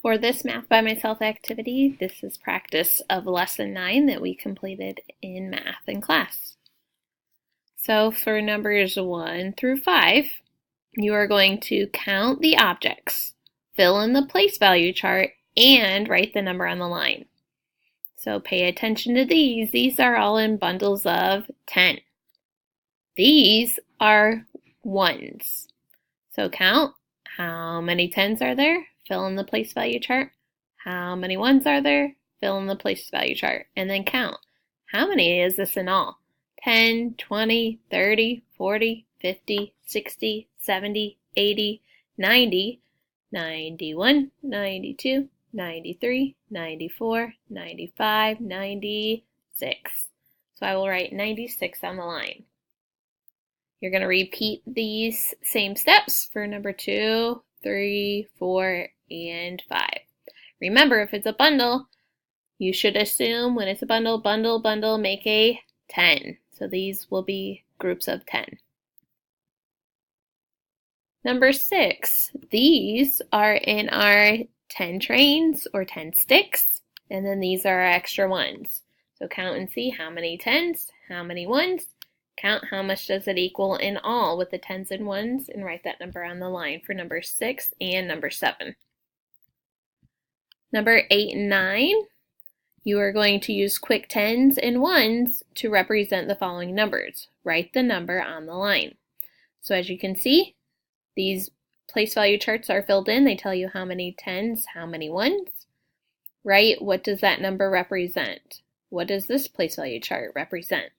For this Math by Myself activity, this is practice of lesson 9 that we completed in math in class. So for numbers 1 through 5, you are going to count the objects, fill in the place value chart, and write the number on the line. So pay attention to these. These are all in bundles of 10. These are ones. So count how many 10s are there, fill in the place value chart. How many ones are there, fill in the place value chart. And then count. How many is this in all? 10, 20, 30, 40, 50, 60, 70, 80, 90, 91, 92, 93, 94, 95, 96. So I will write 96 on the line. You're going to repeat these same steps for number 2, 3, 4, and 5. Remember, if it's a bundle, you should assume when it's a bundle, bundle, make a 10. So these will be groups of 10. Number 6, these are in our 10 trains or 10 sticks, and then these are our extra ones. So count and see how many 10s, how many ones. Count how much does it equal in all with the 10s and 1s, and write that number on the line for number 6 and number 7. Number 8 and 9, you are going to use quick 10s and 1s to represent the following numbers. Write the number on the line. So as you can see, these place value charts are filled in. They tell you how many 10s, how many 1s. Write what does that number represent? What does this place value chart represent?